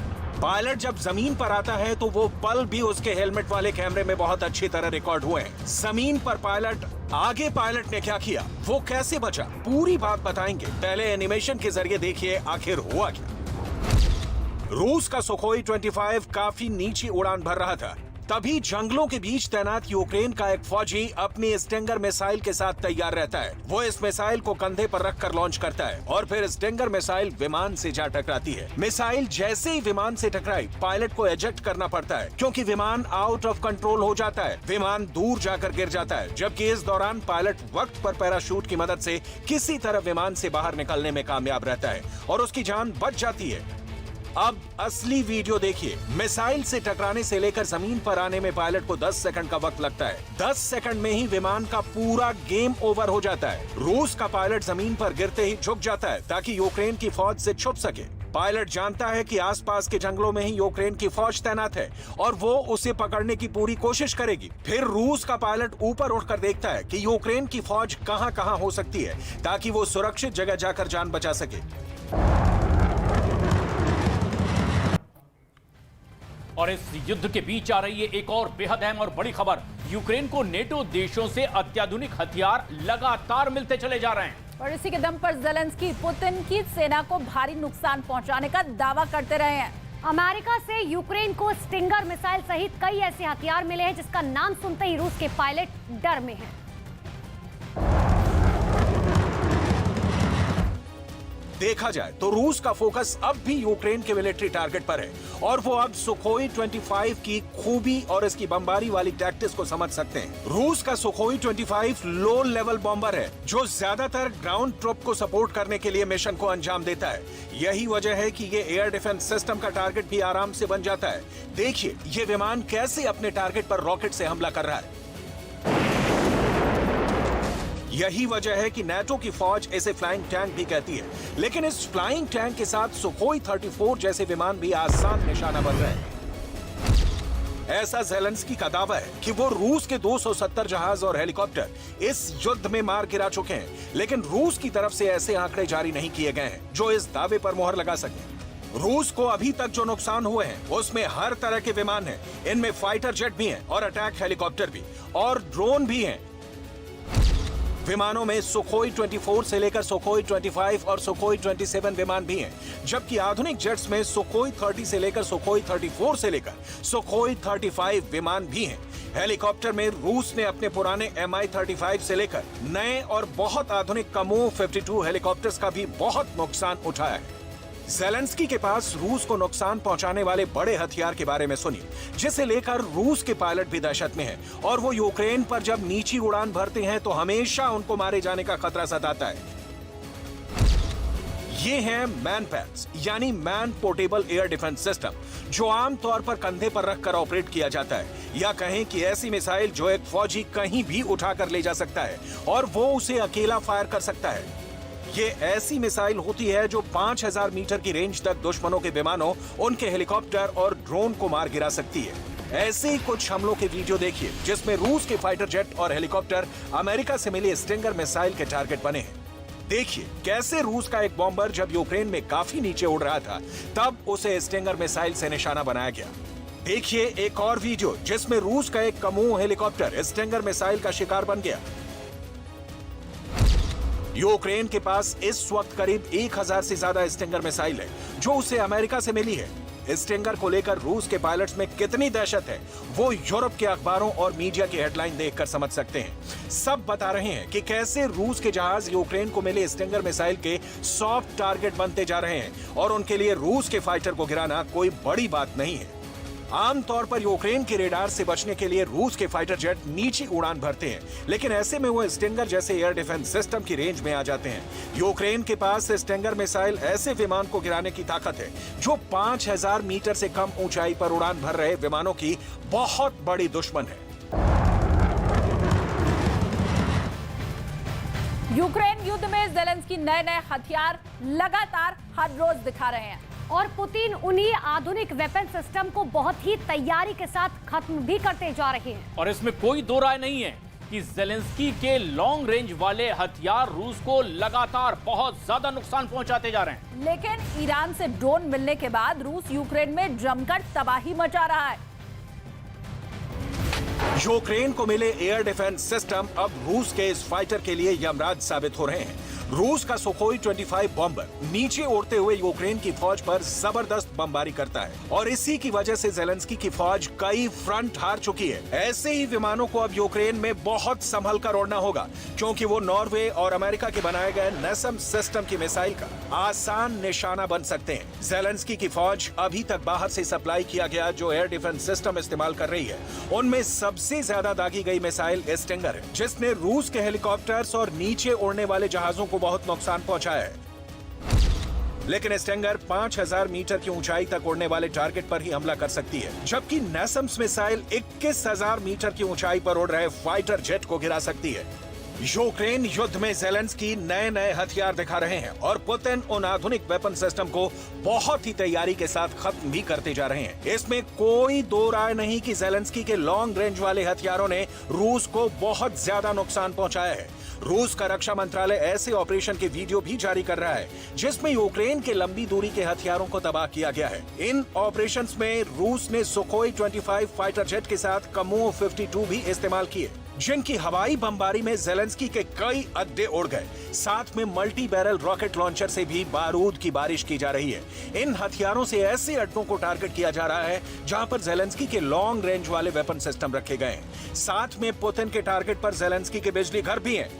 पायलट जब जमीन पर आता है तो वो पल भी उसके हेलमेट वाले कैमरे में बहुत अच्छी तरह रिकॉर्ड हुए हैं। जमीन पर पायलट, आगे पायलट ने क्या किया, वो कैसे बचा, पूरी बात बताएंगे। पहले एनिमेशन के जरिए देखिए आखिर हुआ क्या। रूस का सुखोई 25 काफी नीची उड़ान भर रहा था। तभी जंगलों के बीच तैनात यूक्रेन का एक फौजी अपनी स्टिंगर मिसाइल के साथ तैयार रहता है। वो इस मिसाइल को कंधे पर रखकर लॉन्च करता है और फिर स्टिंगर मिसाइल विमान से जा टकराती है। मिसाइल जैसे ही विमान से टकराई, पायलट को एजेक्ट करना पड़ता है क्योंकि विमान आउट ऑफ कंट्रोल हो जाता है। विमान दूर जाकर गिर जाता है, जबकि इस दौरान पायलट वक्त पर पैराशूट की मदद से किसी तरह विमान से बाहर निकलने में कामयाब रहता है और उसकी जान बच जाती है। अब असली वीडियो देखिए। मिसाइल से टकराने से लेकर जमीन पर आने में पायलट को 10 सेकंड का वक्त लगता है। 10 सेकंड में ही विमान का पूरा गेम ओवर हो जाता है। रूस का पायलट जमीन पर गिरते ही झुक जाता है ताकि यूक्रेन की फौज से छुप सके। पायलट जानता है कि आसपास के जंगलों में ही यूक्रेन की फौज तैनात है और वो उसे पकड़ने की पूरी कोशिश करेगी। फिर रूस का पायलट ऊपर उठकर देखता है कि यूक्रेन की फौज कहां-कहां हो सकती है ताकि वो सुरक्षित जगह जाकर जान बचा सके। और इस युद्ध के बीच आ रही है एक और बेहद अहम और बड़ी खबर। यूक्रेन को नेटो देशों से अत्याधुनिक हथियार लगातार मिलते चले जा रहे हैं और इसी के दम पर ज़ेलेंस्की पुतिन की सेना को भारी नुकसान पहुंचाने का दावा करते रहे हैं। अमेरिका से यूक्रेन को स्टिंगर मिसाइल सहित कई ऐसे हथियार मिले हैं जिसका नाम सुनते ही रूस के पायलट डर में हैं। देखा जाए तो रूस का फोकस अब भी यूक्रेन के मिलिट्री टारगेट पर है और वो अब सुखोई 25 की खूबी और इसकी बमबारी वाली टैक्टिक्स को समझ सकते हैं। रूस का सुखोई 25 लो लेवल बॉम्बर है जो ज्यादातर ग्राउंड ट्रूप को सपोर्ट करने के लिए मिशन को अंजाम देता है। यही वजह है कि ये एयर डिफेंस सिस्टम का टारगेट भी आराम से बन जाता है। देखिए ये विमान कैसे अपने टारगेट पर रॉकेट से हमला कर रहा है। यही वजह है कि नेटो की फौज इसे फ्लाइंग टैंक भी कहती है, लेकिन इस फ्लाइंग टैंक के साथ सुखोई 34 जैसे विमान भी आसान निशाना बन रहे हैं। ऐसा ज़ेलेंस्की का दावा है कि वो रूस के 270 जहाज और हेलीकॉप्टर इस युद्ध में मार गिरा चुके हैं, लेकिन रूस की तरफ से ऐसे आंकड़े जारी नहीं किए गए हैं जो इस दावे पर मुहर लगा सके। रूस को अभी तक जो नुकसान हुए हैं उसमें हर तरह के विमान हैं, इनमें फाइटर जेट भी हैं और अटैक हेलीकॉप्टर भी और ड्रोन भी हैं। विमानों में सुखोई 24 से लेकर सुखोई 25 और सुखोई 27 विमान भी हैं, जबकि आधुनिक जेट्स में सुखोई 30 से लेकर सुखोई 34 से लेकर सुखोई 35 विमान भी हैं। हेलीकॉप्टर में रूस ने अपने पुराने Mi-35 से लेकर नए और बहुत आधुनिक कमोव 52 हेलीकॉप्टर्स का भी बहुत नुकसान उठाया है। ज़ेलेंस्की के पास रूस को नुकसान पहुंचाने वाले बड़े हथियार के बारे में सुनिए, जिसे लेकर रूस के पायलट भी दहशत में हैं और वो यूक्रेन पर जब नीची उड़ान भरते हैं तो हमेशा उनको मारे जाने का खतरा सताता है। ये हैं मैनपैड्स यानी man portable air defence system, जो आमतौर पर कंधे पर रखकर ऑपरेट किया जाता है, या कहें कि ऐसी मिसाइल जो एक फौजी कहीं भी उठाकर ले जा सकता है और वो उसे अकेला फायर कर सकता है। ये ऐसी मिसाइल होती है जो 5000 मीटर की रेंज तक दुश्मनों के विमानों, उनके हेलीकॉप्टर और ड्रोन को मार गिरा सकती है। ऐसे ही कुछ हमलों के वीडियो देखिए जिसमें रूस के फाइटर जेट और हेलीकॉप्टर अमेरिका से मिली स्टिंगर मिसाइल के टारगेट बने हैं। देखिए कैसे रूस का एक बॉम्बर जब यूक्रेन में काफी नीचे उड़ रहा था तब उसे स्टिंगर मिसाइल से निशाना बनाया गया। देखिए एक और वीडियो जिसमें रूस का एक कमोव हेलीकॉप्टर स्टिंगर मिसाइल का शिकार बन गया। यूक्रेन के पास इस वक्त करीब 1000 से ज्यादा स्टिंगर मिसाइल है जो उसे अमेरिका से मिली है। स्टिंगर को लेकर रूस के पायलट्स में कितनी दहशत है वो यूरोप के अखबारों और मीडिया की हेडलाइन देखकर समझ सकते हैं। सब बता रहे हैं कि कैसे रूस के जहाज यूक्रेन को मिले स्टिंगर मिसाइल के सॉफ्ट टारगेट बनते जा रहे हैं और उनके लिए रूस के फाइटर को गिराना कोई बड़ी बात नहीं है। आमतौर पर यूक्रेन के रेडार से बचने के लिए रूस के फाइटर जेट नीची उड़ान भरते हैं, लेकिन ऐसे में वो स्टिंगर जैसे एयर डिफेंस सिस्टम की रेंज में आ जाते हैं। यूक्रेन के पास स्टिंगर मिसाइल ऐसे विमान को गिराने की ताकत है जो 5000 मीटर से कम ऊंचाई पर उड़ान भर रहे विमानों की बहुत बड़ी दुश्मन है। यूक्रेन युद्ध में ज़ेलेंस्की नए हथियार लगातार हर रोज दिखा रहे हैं और पुतिन उन्हीं आधुनिक वेपन सिस्टम को बहुत ही तैयारी के साथ खत्म भी करते जा रहे हैं। और इसमें कोई दो राय नहीं है कि ज़ेलेंस्की के लॉन्ग रेंज वाले हथियार रूस को लगातार बहुत ज्यादा नुकसान पहुंचाते जा रहे हैं। लेकिन ईरान से ड्रोन मिलने के बाद रूस यूक्रेन में जमकर तबाही मचा रहा है। यूक्रेन को मिले एयर डिफेंस सिस्टम अब रूस के इस फाइटर के लिए यमराज साबित हो रहे हैं। रूस का सुखोई 25 बॉम्बर नीचे उड़ते हुए यूक्रेन की फौज पर जबरदस्त बमबारी करता है और इसी की वजह से ज़ेलेंस्की की फौज कई फ्रंट हार चुकी है। ऐसे ही विमानों को अब यूक्रेन में बहुत संभल कर उड़ना होगा, क्योंकि वो नॉर्वे और अमेरिका के बनाए गए नेसम सिस्टम की मिसाइल का आसान निशाना बन सकते हैं। ज़ेलेंस्की की फौज अभी तक बाहर से सप्लाई किया गया जो एयर डिफेंस सिस्टम इस्तेमाल कर रही है, उनमें सबसे ज्यादा दागी गई मिसाइल स्टिंगर है, जिसने रूस के हेलीकॉप्टर्स और नीचे उड़ने वाले जहाजों को बहुत नुकसान पहुंचाया है। लेकिन स्टिंगर 5000 मीटर की ऊंचाई तक उड़ने वाले टारगेट पर ही हमला कर सकती है, जबकि नेसम्स मिसाइल 21000 मीटर की ऊंचाई पर उड़ रहे फाइटर जेट को गिरा सकती है। यूक्रेन युद्ध में ज़ेलेंस्की नए हथियार दिखा रहे हैं और पुतिन उन आधुनिक वेपन सिस्टम को बहुत ही तैयारी के साथ खत्म भी करते जा रहे हैं। इसमें कोई दो राय नहीं कि ज़ेलेंस्की के लॉन्ग रेंज वाले हथियारों ने रूस को बहुत ज्यादा नुकसान पहुंचाया है। रूस का रक्षा मंत्रालय ऐसे ऑपरेशन के वीडियो भी जारी कर रहा है जिसमें यूक्रेन के लंबी दूरी के हथियारों को तबाह किया गया है। इन ऑपरेशंस में रूस ने सुखोई 25 फाइटर जेट के साथ कमोव 52 भी इस्तेमाल किए, जिनकी हवाई बमबारी में ज़ेलेंस्की के कई अड्डे उड़ गए। साथ में मल्टी बैरल रॉकेट लॉन्चर से भी बारूद की बारिश की जा रही है। इन हथियारों से ऐसे अड्डों को टारगेट किया जा रहा है जहां पर ज़ेलेंस्की के लॉन्ग रेंज वाले वेपन सिस्टम रखे गए हैं। साथ में पुतिन के टारगेट पर ज़ेलेंस्की के बिजली घर भी हैं।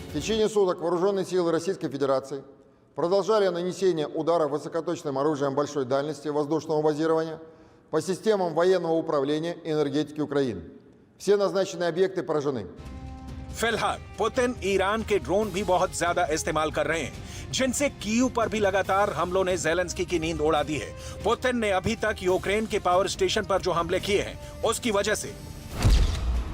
В течение суток вооруженные силы Российской Федерации продолжали нанесение ударов высокоточным оружием большой дальности воздушного базирования по системам военного управления и энергетики Украины. Все назначенные объекты поражены. फिलहाल पुतिन ईरान के ड्रोन भी बहुत ज्यादा इस्तेमाल कर रहे हैं, जिनसे कीव पर भी लगातार हमलों ने ज़ेलेंस्की की नींद उड़ा दी है। पुतिन ने अभी तक यूक्रेन के पावर स्टेशन पर जो हमले किए हैं उसकी वजह से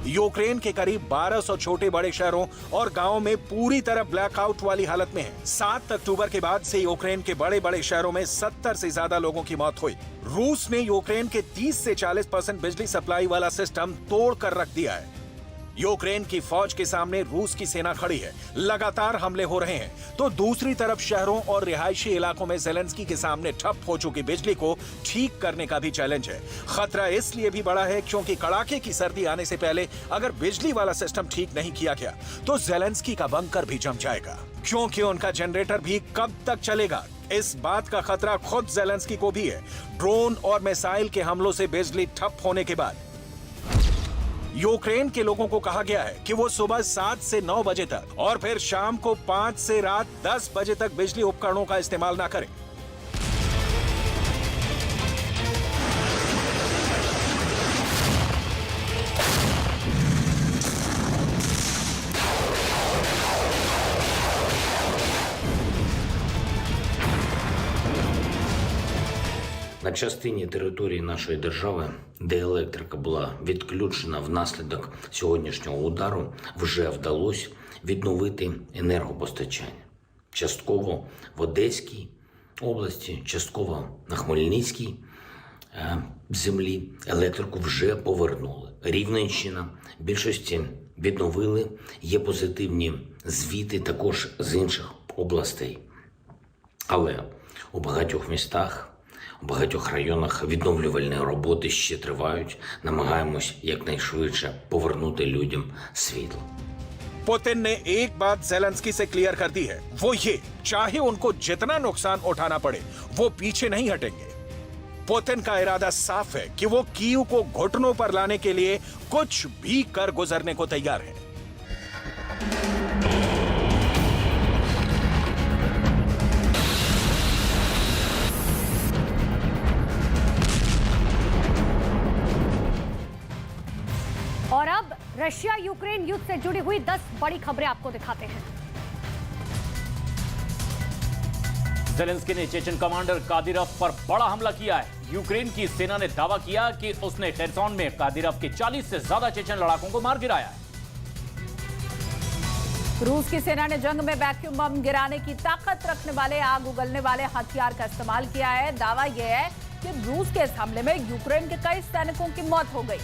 यूक्रेन के करीब 1200 छोटे बड़े शहरों और गांवों में पूरी तरह ब्लैकआउट वाली हालत में है। 7 अक्टूबर के बाद से यूक्रेन के बड़े बड़े शहरों में 70 से ज्यादा लोगों की मौत हुई। रूस ने यूक्रेन के 30 से 40% बिजली सप्लाई वाला सिस्टम तोड़ कर रख दिया है। यूक्रेन की फौज के सामने रूस की सेना खड़ी है, लगातार हमले हो रहे हैं, तो दूसरी तरफ शहरों और रिहायशी इलाकों में ज़ेलेंस्की के सामने ठप हो चुकी बिजली को ठीक करने का भी चैलेंज है। खतरा इसलिए भी बड़ा है क्योंकि कड़ाके की सर्दी आने से पहले अगर बिजली वाला सिस्टम ठीक नहीं किया गया तो ज़ेलेंस्की का बंकर भी जम जाएगा, क्योंकि उनका जनरेटर भी कब तक चलेगा, इस बात का खतरा खुद ज़ेलेंस्की को भी है। ड्रोन और मिसाइल के हमलों से बिजली ठप होने के बाद यूक्रेन के लोगों को कहा गया है कि वो सुबह 7 से 9 बजे तक और फिर शाम को 5 से रात 10 बजे तक बिजली उपकरणों का इस्तेमाल ना करें। На частині території нашої держави, де електрика була відключена внаслідок сьогоднішнього удару, вже вдалося відновити енергопостачання. Частково в Одеській області, частково на Хмельницькій землі електрику вже повернули. Рівненщина в більшості відновили, є позитивні звіти також з інших областей. Але у багатьох містах, у багатьох районах відновлювальні роботи ще тривають. Намагаємось якнайшвидше повернути людям світло. पुतिन ने एक बात ज़ेलेंस्की से क्लियर कर दी है, वो ये, चाहे उनको जितना नुकसान उठाना पड़े वो पीछे नहीं हटेंगे। पुतिन का इरादा साफ है कि वो कीव को घुटनों पर लाने के लिए कुछ भी कर गुजरने को तैयार है। और अब रशिया यूक्रेन युद्ध से जुड़ी हुई 10 बड़ी खबरें आपको दिखाते हैं। ज़ेलेंस्की ने चेचन कमांडर कादिरोव पर बड़ा हमला किया है। यूक्रेन की सेना ने दावा किया कि उसने खेरसोन में कादिरोव के 40 से ज्यादा चेचन लड़ाकों को मार गिराया है। रूस की सेना ने जंग में वैक्यूम बम गिराने की ताकत रखने वाले आग उगलने वाले हथियार का इस्तेमाल किया है। दावा यह है कि रूस के इस हमले में यूक्रेन के कई सैनिकों की मौत हो गई।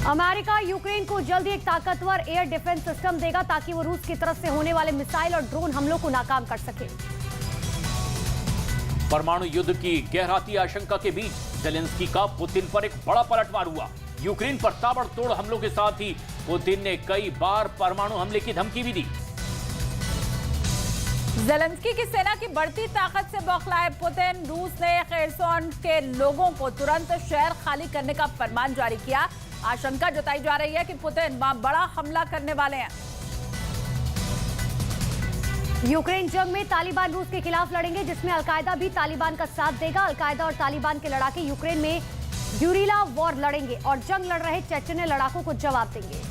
अमेरिका यूक्रेन को जल्दी एक ताकतवर एयर डिफेंस सिस्टम देगा ताकि वो रूस की तरफ से होने वाले मिसाइल और ड्रोन हमलों को नाकाम कर सके। परमाणु युद्ध की गहराती आशंका के बीच ज़ेलेंस्की का पुतिन पर एक बड़ा पलटवार हुआ। यूक्रेन पर ताबड़तोड़ हमलों के साथ ही पुतिन ने कई बार परमाणु हमले की धमकी भी दी। ज़ेलेंस्की की सेना की बढ़ती ताकत से बौखलाए पुतिन, रूस ने खेरसोन के लोगों को तुरंत शहर खाली करने का फरमान जारी किया। आशंका जताई जा रही है कि पुतिन वहां बड़ा हमला करने वाले हैं। यूक्रेन जंग में तालिबान रूस के खिलाफ लड़ेंगे, जिसमें अलकायदा भी तालिबान का साथ देगा। अलकायदा और तालिबान के लड़ाके यूक्रेन में ग्यूरिला वॉर लड़ेंगे और जंग लड़ रहे चेचन्य लड़ाकों को जवाब देंगे।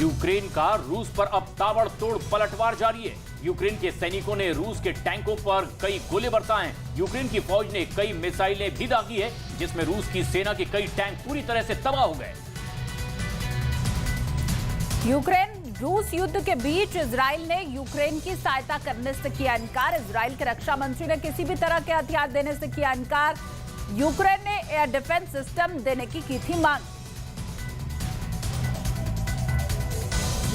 यूक्रेन का रूस पर अब ताबड़तोड़ पलटवार जारी है। यूक्रेन के सैनिकों ने रूस के टैंकों पर कई गोले बरसाए हैं। यूक्रेन की फौज ने कई मिसाइलें भी दागी है, जिसमें रूस की सेना के कई टैंक पूरी तरह से तबाह हो गए। यूक्रेन रूस युद्ध के बीच इजराइल ने यूक्रेन की सहायता करने से किया इनकार। इजराइल के रक्षा मंत्री ने किसी भी तरह के हथियार देने से किया इनकार। यूक्रेन ने एयर डिफेंस सिस्टम देने की थी मांग।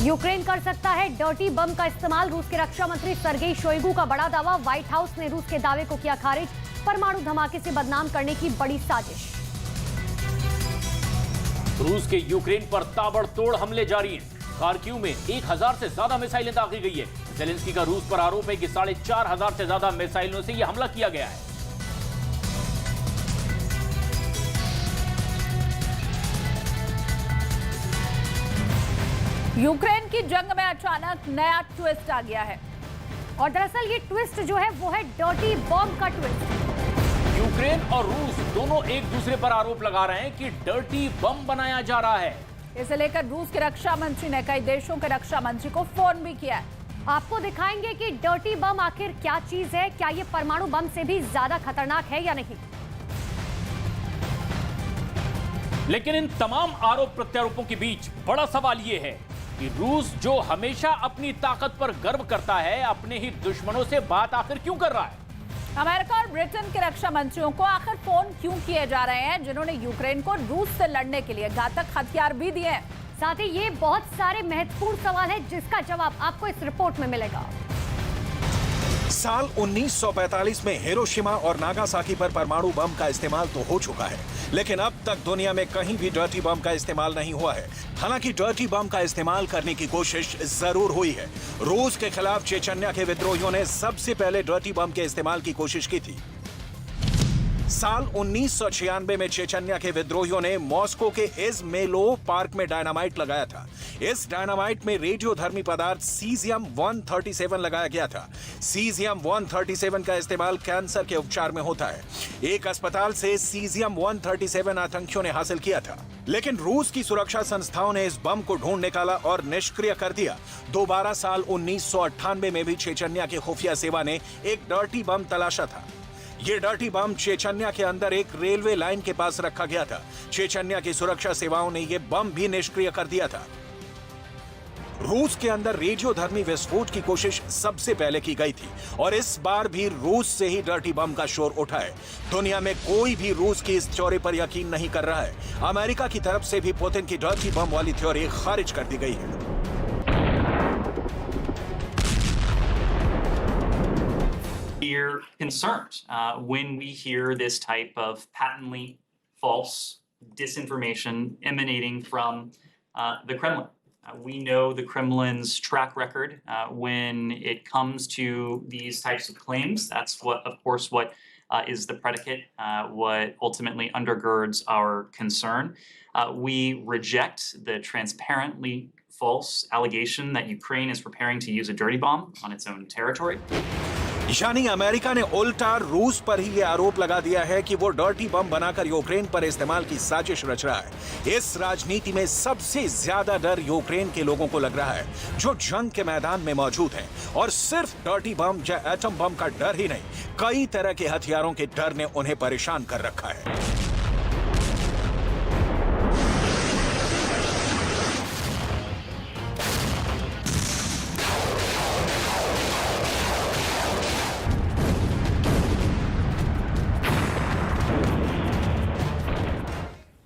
यूक्रेन कर सकता है डर्टी बम का इस्तेमाल, रूस के रक्षा मंत्री सर्गेई शोइगु का बड़ा दावा। व्हाइट हाउस ने रूस के दावे को किया खारिज। परमाणु धमाके से बदनाम करने की बड़ी साजिश। रूस के यूक्रेन पर ताबड़तोड़ हमले जारी हैं। खार्किव में 1000 से ज्यादा मिसाइलें दागी गई है। ज़ेलेंस्की का रूस पर आरोप है कि 4500 से ज्यादा मिसाइलों से यह हमला किया गया है। यूक्रेन की जंग में अचानक नया ट्विस्ट आ गया है और दरअसल ये ट्विस्ट जो है वो है डर्टी बॉम्ब का ट्विस्ट। यूक्रेन और रूस दोनों एक दूसरे पर आरोप लगा रहे हैं कि डर्टी बम बनाया जा रहा है। इसे लेकर रूस के रक्षा मंत्री ने कई देशों के रक्षा मंत्री को फोन भी किया है। आपको दिखाएंगे कि डर्टी बम आखिर क्या चीज है, क्या ये परमाणु बम से भी ज्यादा खतरनाक है या नहीं। लेकिन इन तमाम आरोप प्रत्यारोपों के बीच बड़ा सवाल यह है कि रूस जो हमेशा अपनी ताकत पर गर्व करता है, अपने ही दुश्मनों से बात आखिर क्यों कर रहा है। अमेरिका और ब्रिटेन के रक्षा मंत्रियों को आखिर फोन क्यों किए जा रहे हैं, जिन्होंने यूक्रेन को रूस से लड़ने के लिए घातक हथियार भी दिए हैं। साथ ही ये बहुत सारे महत्वपूर्ण सवाल है जिसका जवाब आपको इस रिपोर्ट में मिलेगा। साल 1945 में हिरोशिमा और नागासाकी पर परमाणु बम का इस्तेमाल तो हो चुका है, लेकिन अब तक दुनिया में कहीं भी डर्टी बम का इस्तेमाल नहीं हुआ है। हालांकि डर्टी बम का इस्तेमाल करने की कोशिश जरूर हुई है। रूस के खिलाफ चेचन्या के विद्रोहियों ने सबसे पहले डर्टी बम के इस्तेमाल की कोशिश की थी। साल 1996 में चेचन्या के विद्रोहियों ने मॉस्को के इज़मेलोव पार्क में डायनामाइट लगाया था। इस डायनामाइट में रेडियोधर्मी पदार्थ सीजियम 137 लगाया गया था। सीजियम 137 का इस्तेमाल कैंसर के उपचार में होता है। एक अस्पताल से सीजियम 137 आतंकियों ने हासिल किया था, लेकिन रूस की सुरक्षा संस्थाओं ने इस बम को ढूंढ निकाला और निष्क्रिय कर दिया। दोबारा साल 1998 में भी चेचन्या की खुफिया सेवा ने एक डर्टी बम तलाशा था। ये डर्टी बम चेचन्या के अंदर एक रेलवे लाइन के पास रखा गया था। चेचन्या की सुरक्षा सेवाओं ने यह बम भी निष्क्रिय कर दिया था। रूस के अंदर रेडियोधर्मी विस्फोट की कोशिश सबसे पहले की गई थी और इस बार भी रूस से ही डर्टी बम का शोर उठा है। दुनिया में कोई भी रूस की इस चौरे पर यकीन नहीं कर रहा है। अमेरिका की तरफ से भी पुतिन की डर्टी बम वाली थ्योरी खारिज कर दी गई है। We're concerned when we hear this type of patently false disinformation emanating from the Kremlin. We know the Kremlin's track record when it comes to these types of claims. That's what, of course, what is the predicate, what ultimately undergirds our concern. We reject the transparently false allegation that Ukraine is preparing to use a dirty bomb on its own territory. यानी America ने उल्टा रूस पर ही ये आरोप लगा दिया है कि वो डर्टी बम बनाकर यूक्रेन पर इस्तेमाल की साजिश रच रहा है। इस राजनीति में सबसे ज्यादा डर यूक्रेन के लोगों को लग रहा है, जो जंग के मैदान में मौजूद हैं। और सिर्फ डर्टी बम या एटम बम का डर ही नहीं, कई तरह के हथियारों के डर ने उन्हें परेशान कर रखा है।